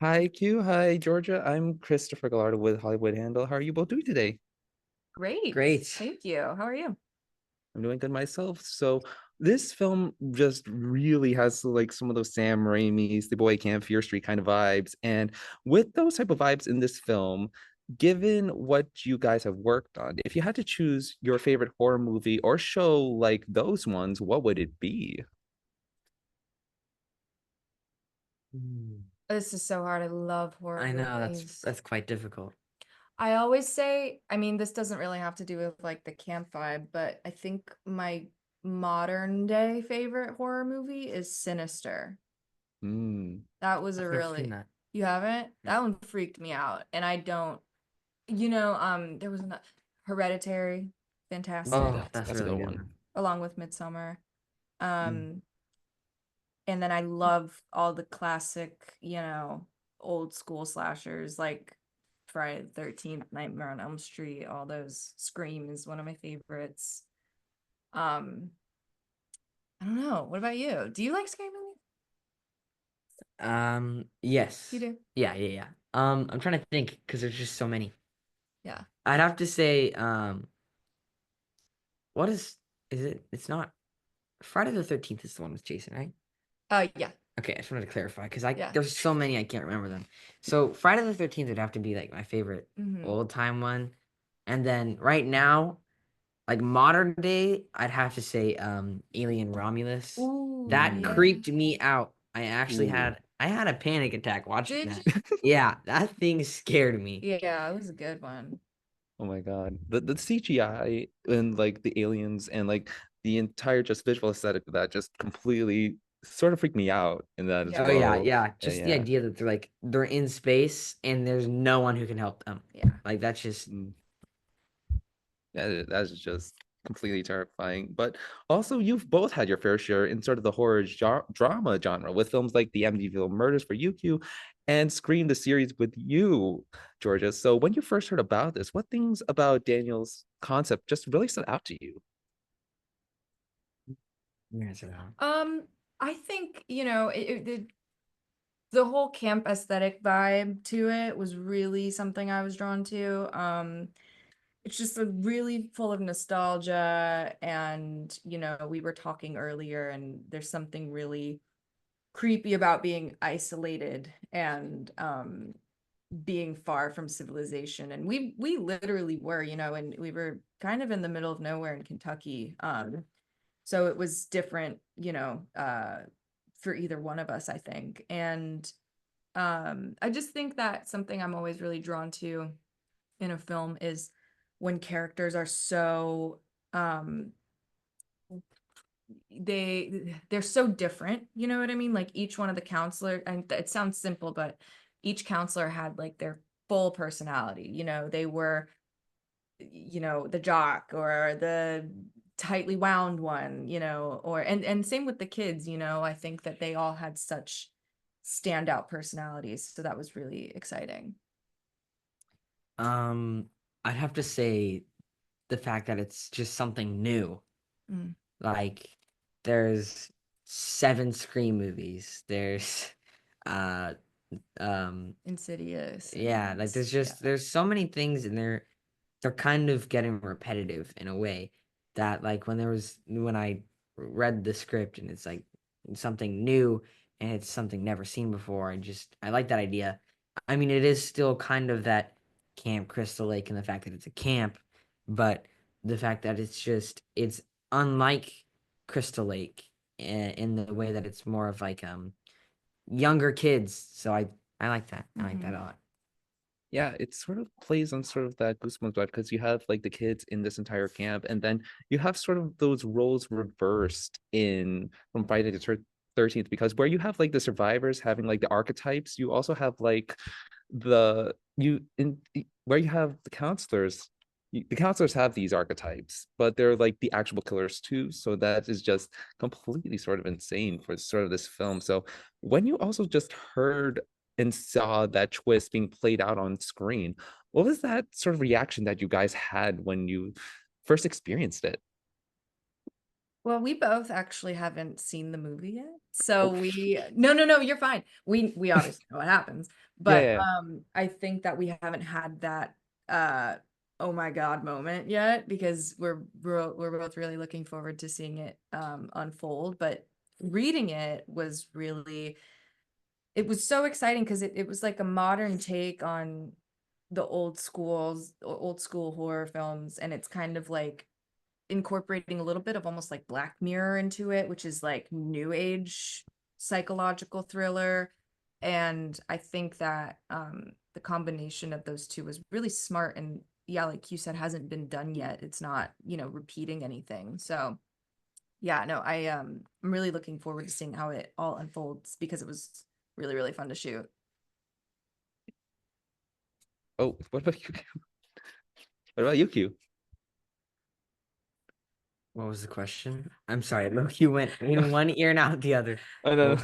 Hi, Q. Hi, Georgia. I'm Christopher Gallardo with Hollywood Handle. How are you both doing today? Great. Great. Thank you. How are you? I'm doing good myself. So this film just really has like some of those Sam Raimi's The Boy Can't Fear Street kind of vibes. And with those type of vibes in this film, given what you guys have worked on, if you had to choose your favorite horror movie or show like those ones, what would it be? Hmm. This is so hard. I love horror I know movies. that's quite difficult. I always say, I mean, this doesn't really have to do with like the camp vibe, but I think my modern day favorite horror movie is Sinister. Hmm. That was a I've never seen really, that. you haven't? No. That one freaked me out. And I don't, there was a Hereditary, Ooh, fantastic, Oh, that's that's that's a really good good. one. along with Midsummer. Mm. Um, and then I love all the classic, old school slashers like Friday the 13th, Nightmare on Elm Street, all those. Scream is one of my favorites. Um, I don't know. What about you? Do you like scary movies? You Yes. do? Yeah. I'm trying to think because there's just so many. Yeah. I'd have to say, what is it? It's not Friday the 13th is the one with Jason, right? Yeah. Okay, I just wanted to clarify because I Yeah. there's so many I can't remember them. So Friday the 13th would have to be like my favorite Mm-hmm. old time one. And then right now, like modern day, I'd have to say Alien Romulus. Ooh, That yeah. Mm. creeped me out. Ooh. I had a panic attack watching Did that. you? Yeah, that thing scared me. Yeah, it was a good one. Oh my God. The CGI and like the aliens and like the entire just visual aesthetic of that just completely sort of freaked me out in that as Oh Yeah. well. yeah. Yeah, Just the yeah. idea that they're in space and there's no one who can help them. Yeah. Like that's just Mm. That's just completely terrifying. But also, you've both had your fair share in sort of the horror drama genre with films like The Amityville Murders for UQ and Scream the series with you, Georgia. So when you first heard about this, what things about Daniel's concept just really stood out to you? yeah, it's around. Um, I think, the whole camp aesthetic vibe to it was really something I was drawn to. It's just a really full of nostalgia, and we were talking earlier, and there's something really creepy about being isolated and being far from civilization. And we literally were, and we were kind of in the middle of nowhere in Kentucky. So it was different, for either one of us, I think. And I just think that something I'm always really drawn to in a film is when characters are so um they're so different, you know what I mean? Like each one of the counselor, and it sounds simple, but each counselor had like their full personality. They were, the jock or the tightly wound one, or and same with the kids, I think that they all had such standout personalities. So that was really exciting. Um, I'd have to say the fact that it's just something new. Mm. Like there's seven Scream movies. There's uh um Insidious yeah, and like there's yeah. just there's so many things and they're kind of getting repetitive in a way that like when I read the script and it's like something new and it's something never seen before, I like that idea. I mean, it is still kind of that Camp Crystal Lake and the fact that it's a camp, but the fact that it's unlike Crystal Lake in the way that it's more of like younger kids. So I like that. I like that Hmm. a lot. Yeah, it sort of plays on sort of that Goosebumps vibe because you have like the kids in this entire camp, and then you have sort of those roles reversed in from Friday the 13th because where you have like the survivors having like the archetypes, you also have like the you in where you have the counselors. The counselors have these archetypes, but they're like the actual killers too. So that is just completely sort of insane for sort of this film. So when you also just heard and saw that twist being played out on screen, what was that sort of reaction that you guys had when you first experienced it? Well, we both actually haven't seen the movie yet. So no, you're fine. We obviously know what happens, Yeah, but yeah. I think that we haven't had that uh oh my God moment yet because we're both really looking forward to seeing it unfold. But reading it was really, it was so exciting because it was like a modern take on the old school horror films, and it's kind of like incorporating a little bit of almost like Black Mirror into it, which is like new age psychological thriller. And I think that the combination of those two was really smart. And yeah, like you said, hasn't been done yet. It's not, repeating anything. So yeah, no, I'm really looking forward to seeing how it all unfolds because it was really, really fun to shoot. Oh, what about you? What about you, Q? What was the question? I'm sorry, look, you went in one ear and out the other. I know.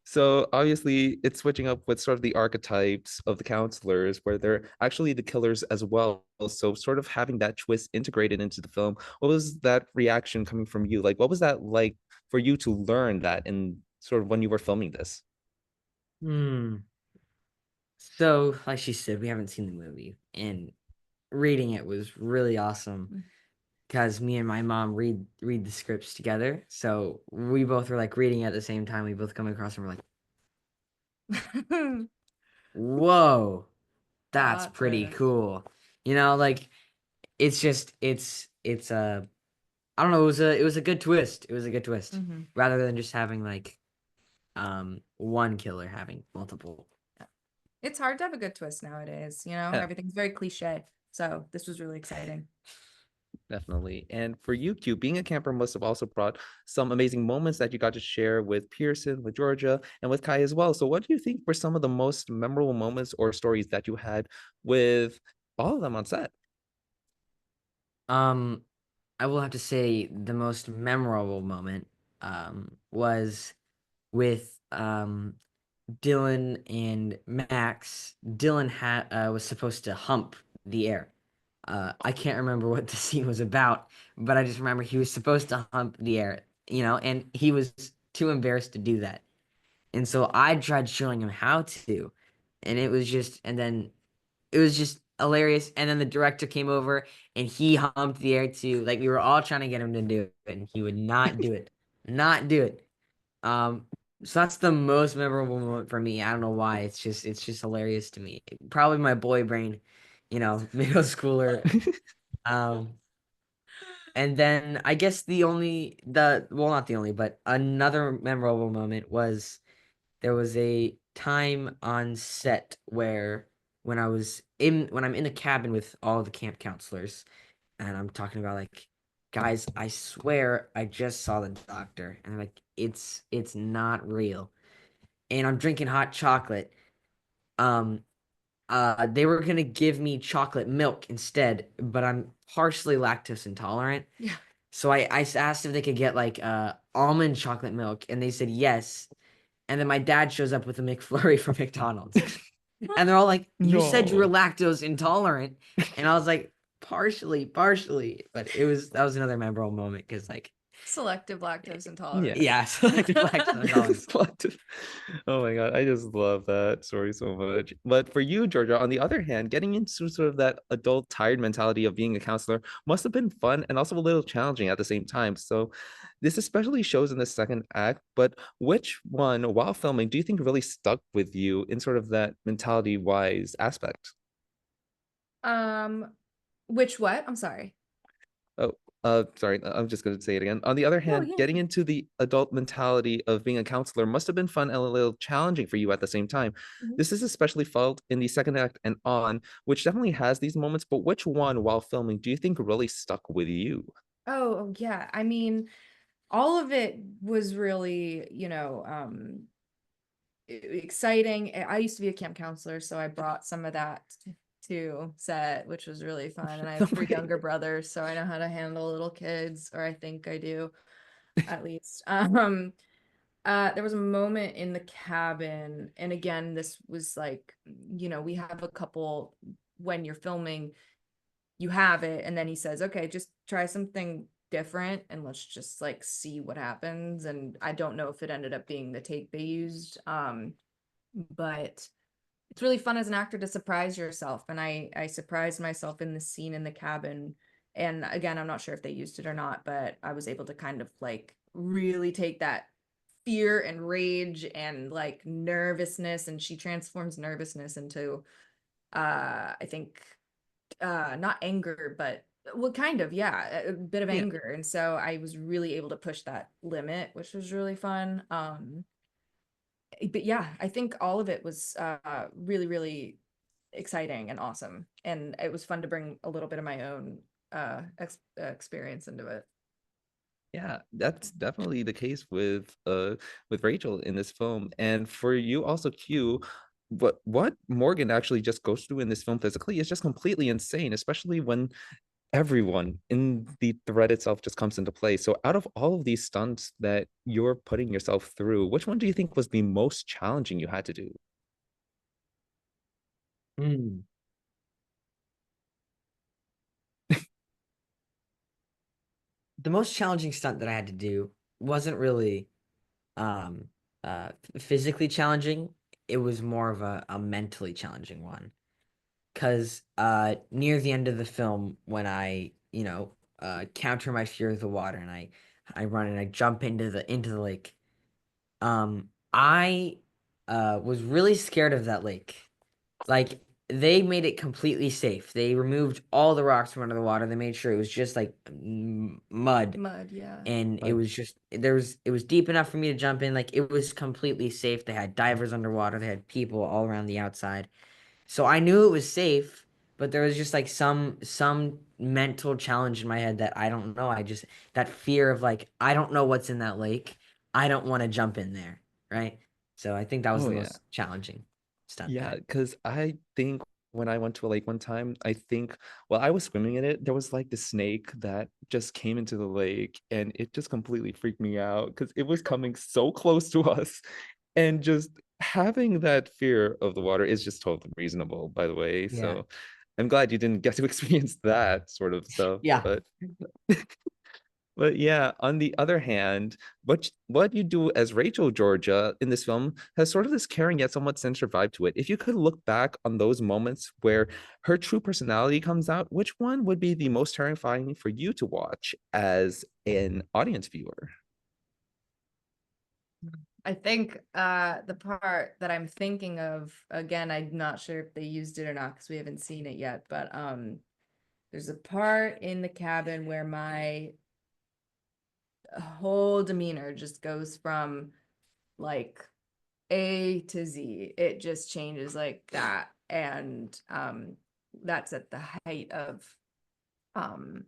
So obviously, it's switching up with sort of the archetypes of the counselors, where they're actually the killers as well. So sort of having that twist integrated into the film. What was that reaction coming from you? Like, what was that like for you to learn that in sort of when you were filming this? Hmm. So, like she said, we haven't seen the movie, and reading it was really awesome because me and my mom read the scripts together. So we both were like reading at the same time. We both come across and we're like, "Whoa, that's Plot pretty twist. cool." Like it's just it's a I don't know. It was a good twist. It was a good twist Mhm. rather than just having like one killer having multiple. It's hard to have a good twist nowadays, Yeah, everything's very cliche. So this was really exciting. definitely. And for you, Q, being a camper must have also brought some amazing moments that you got to share with Pearson, with Georgia, and with Kai as well. So what do you think were some of the most memorable moments or stories that you had with all of them on set? Um, I will have to say the most memorable moment was with Dylan and Max. Dylan was supposed to hump the air. I can't remember what the scene was about, but I just remember he was supposed to hump the air, and he was too embarrassed to do that. And so I tried showing him how to, and and then it was just hilarious. And then the director came over and he humped the air too. Like we were all trying to get him to do it, and he would not do it, not do it. Um, so that's the most memorable moment for me. I don't know why. It's just hilarious to me. Probably my boy brain, middle schooler. Um, and then I guess not the only, but another memorable moment was there was a time on set where when I'm in a cabin with all the camp counselors, and I'm talking about like, guys, I swear I just saw the doctor, and I'm like, it's not real, and I'm drinking hot chocolate. Um, they were gonna give me chocolate milk instead, but I'm partially lactose intolerant. Yeah. So I asked if they could get like almond chocolate milk, and they said yes. And then my dad shows up with a McFlurry from McDonald's. And they're all like, "You said you were No. lactose intolerant." And I was like, partially. But that was another memorable moment because like, Selective lactose intolerance. Yeah. yeah, selective lactose intolerance. Selective. Oh my God, I just love that story so much. But for you, Georgia, on the other hand, getting into sort of that adult tired mentality of being a counselor must have been fun and also a little challenging at the same time. So this especially shows in the second act, but which one, while filming, do you think really stuck with you in sort of that mentality-wise aspect? Um, which what? I'm sorry. Oh, sorry, I'm just going to say it again. On the other No, hand, yeah. getting into the adult mentality of being a counselor must have been fun and a little challenging for you at the same time. Mhm. This is especially felt in the second act and on, which definitely has these moments, but which one, while filming, do you think really stuck with you? Oh, yeah. I mean, all of it was really, exciting. I used to be a camp counselor, so I brought some of that to set, which was really fun. And I have three younger brothers, so I know how to handle little kids, or I think I do, at least. There was a moment in the cabin, and again, this was like, we have a couple when you're filming, you have it, and then he says, okay, just try something different and let's just like see what happens. And I don't know if it ended up being the take they used. But it's really fun as an actor to surprise yourself. And I surprised myself in the scene in the cabin. And again, I'm not sure if they used it or not, but I was able to kind of like really take that fear and rage and like nervousness, and she transforms nervousness into I think not anger, but well, kind of, yeah, a bit of Yeah. anger. And so I was really able to push that limit, which was really fun. But yeah, I think all of it was really, really exciting and awesome. And it was fun to bring a little bit of my own experience into it. Yeah, that's definitely the case with Rachel in this film. And for you also, Q, what Morgan actually just goes through in this film physically is just completely insane, especially when everyone in the thread itself just comes into play. So out of all of these stunts that you're putting yourself through, which one do you think was the most challenging you had to do? Mm. The most challenging stunt that I had to do wasn't really um physically challenging. It was more of a mentally challenging one. Because near the end of the film, when I, counter my fear of the water and I run and I jump into the lake, I was really scared of that lake. Like they made it completely safe. They removed all the rocks from under the water. They made sure it was just like mud, Mud, yeah. and it But was just it was deep enough for me to jump in. Like it was completely safe. They had divers underwater. They had people all around the outside. So I knew it was safe, but there was just like some mental challenge in my head that I don't know. I just that fear of like I don't know what's in that lake. I don't want to jump in there, right? So I think that was oh the yeah. most challenging stunt Yeah, there. because I think when I went to a lake one time, I think while I was swimming in it, there was like the snake that just came into the lake and it just completely freaked me out because it was coming so close to us. And just having that fear of the water is just totally reasonable, by the way. Yeah. So I'm glad you didn't get to experience that sort of stuff. Yeah. But yeah, on the other hand, what you do as Rachel Georgia in this film has sort of this caring yet somewhat sinister vibe to it. If you could look back on those moments where her true personality comes out, which one would be the most terrifying for you to watch as an audience viewer? I think the part that I'm thinking of, again, I'm not sure if they used it or not because we haven't seen it yet, but there's a part in the cabin where my whole demeanor just goes from like A to Z. It just changes like that. And that's at the height of um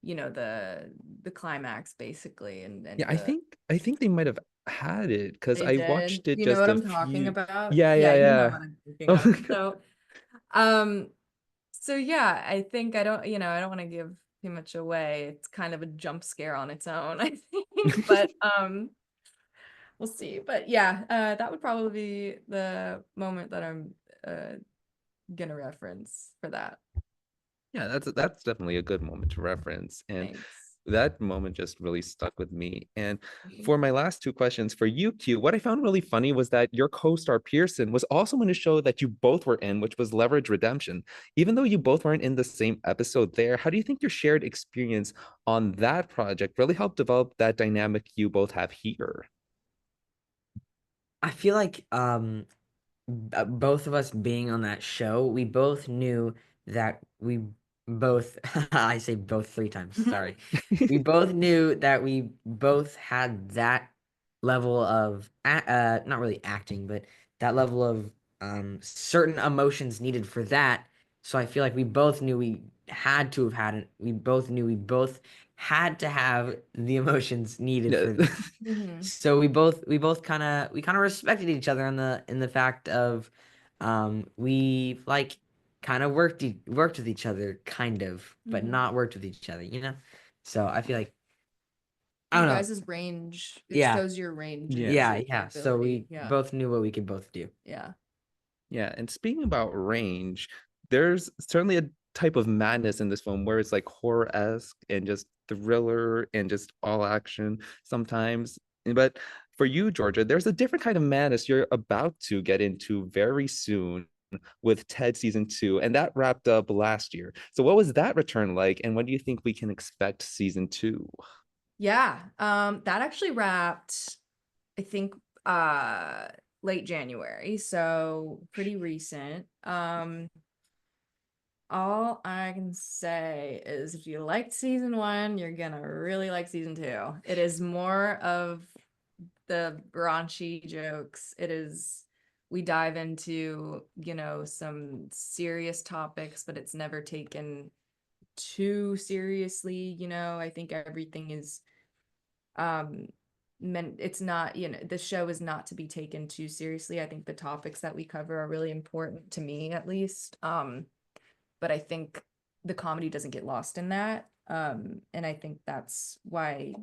the climax basically, and Yeah, I think they might have had it because they I did. watched it You know just what a I'm talking few. about? Yeah, Yeah, yeah, you know yeah. what I'm thinking of. Um so yeah, I think I don't want to give too much away. It's kind of a jump scare on its own, I think. But we'll see. But yeah, that would probably be the moment that I'm uh gonna reference for that. Yeah, that's definitely a good moment to reference. And Thanks. that moment just really stuck with me. And for my last two questions for you, Q, what I found really funny was that your co-star Pearson was also in a show that you both were in, which was Leverage Redemption. Even though you both weren't in the same episode there, how do you think your shared experience on that project really helped develop that dynamic you both have here? I feel like both of us being on that show, we both knew that we both, I say both three times, sorry. We both knew that we both had that level of, not really acting, but that level of certain emotions needed for that. So I feel like we both knew we had to have had it. We both knew we both had to have the emotions needed Yeah. for that. Mhm. So we kind of respected each other in the fact of we like kind of worked with each other kind of, but Mhm. not worked with each other, you know? So I feel like I Your don't know. guys' range, it Yeah. shows your range and Yeah. Yeah, your yeah. So capability. we Yeah. both knew what we could both do. Yeah. Yeah, and speaking about range, there's certainly a type of madness in this film where it's like horror-esque and just thriller and just all action sometimes. But for you, Georgia, there's a different kind of madness you're about to get into very soon with Ted season 2, and that wrapped up last year. So what was that return like, and when do you think we can expect season 2? Yeah, that actually wrapped, I think, late January, so pretty recent. All I can say is if you liked season 1, you're gonna really like season 2. It is more of the raunchy jokes. We dive into, some serious topics, but it's never taken too seriously. I think everything is meant, it's not, the show is not to be taken too seriously. I think the topics that we cover are really important to me, at least. But I think the comedy doesn't get lost in that. And I think that's why,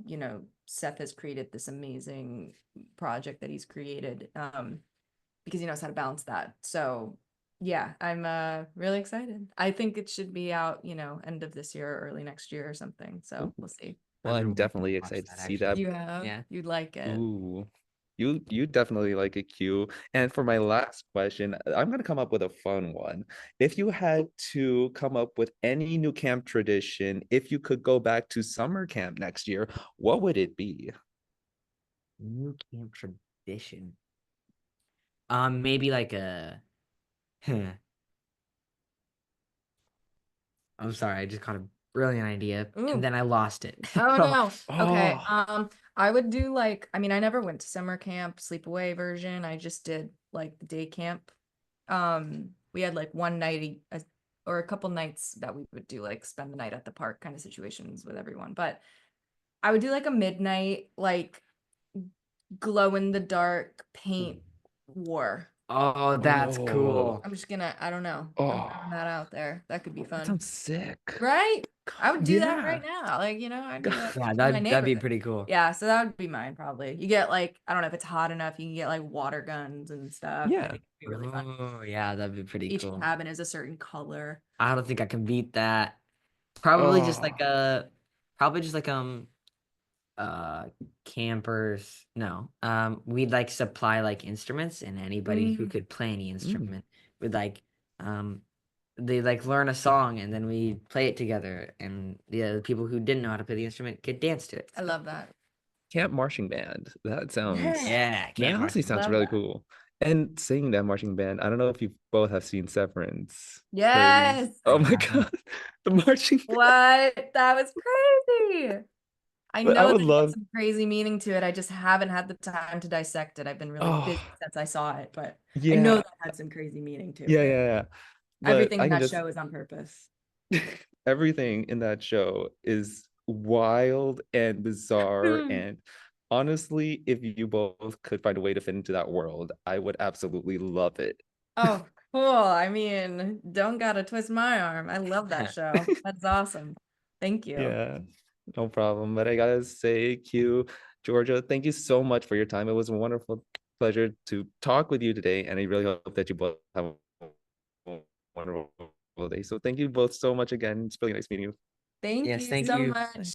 Seth has created this amazing project that he's created, because he knows how to balance that. So yeah, I'm really excited. I think it should be out, end of this year or early next year or something. So we'll see. Well, I've been I'm wanting to definitely watch excited to that, see actually. that. You have? Yeah. You'd like it. Ooh, you definitely like it, Q. And for my last question, I'm gonna come up with a fun one. If you had to come up with any new camp tradition, if you could go back to summer camp next year, what would it be? New camp tradition. Maybe like a. I'm sorry, I just caught a brilliant idea Ooh. and then I lost it. Oh no. Okay. Oh. I would do like, I mean, I never went to summer camp, sleepaway version. I just did like the day camp. We had like one night or a couple nights that we would do like spend the night at the park kind of situations with everyone. But I would do like a midnight, like glow in the dark paint war. Oh, that's cool. I'm just gonna, I don't know. I'm Oh, throwing that out there. That could be that fun. sounds sick. Right? I would do that Yeah. right now. Like, I'd do that Yeah, in my that'd be neighborhood. pretty cool. Yeah, so that would be mine probably. You get like, I don't know if it's hot enough, you can get like water guns and stuff. I Yeah. think it'd be really fun. Oh, yeah, that'd be pretty Each cool. cabin is a certain color. I don't think I can beat that. Oh. Probably just like campers. No. We'd like supply like instruments, and anybody who Mm. could play any instrument would like they like learn a song, and then we play it together, and the other people who didn't know how to play the instrument could dance to it. I love that. Camp marching band. That sounds Yeah, that camp honestly marching. sounds Love really that. cool. And singing that marching band, I don't know if you both have seen Severance. 'Cause- Yes. Oh my haven't. God, the marching band. What? That was crazy. I But I know would that it has love. some crazy meaning to it. I just haven't had the time to dissect it. I've been really busy Oh since I saw it, but I know yeah, that had some crazy meaning to yeah, it. yeah, yeah. But Everything I in can that just show is on purpose. everything in that show is wild and bizarre. And honestly, if you both could find a way to fit into that world, I would absolutely love it. Oh, cool. I mean, don't gotta twist my arm. I love that show. That's awesome. Thank you. Yeah, no problem. But I gotta say, Q, Georgia, thank you so much for your time. It was a wonderful pleasure to talk with you today, and I really hope that you both have a wonderful day. So thank you both so much again. It's really nice meeting you. Thank Yes, you thank so you. much.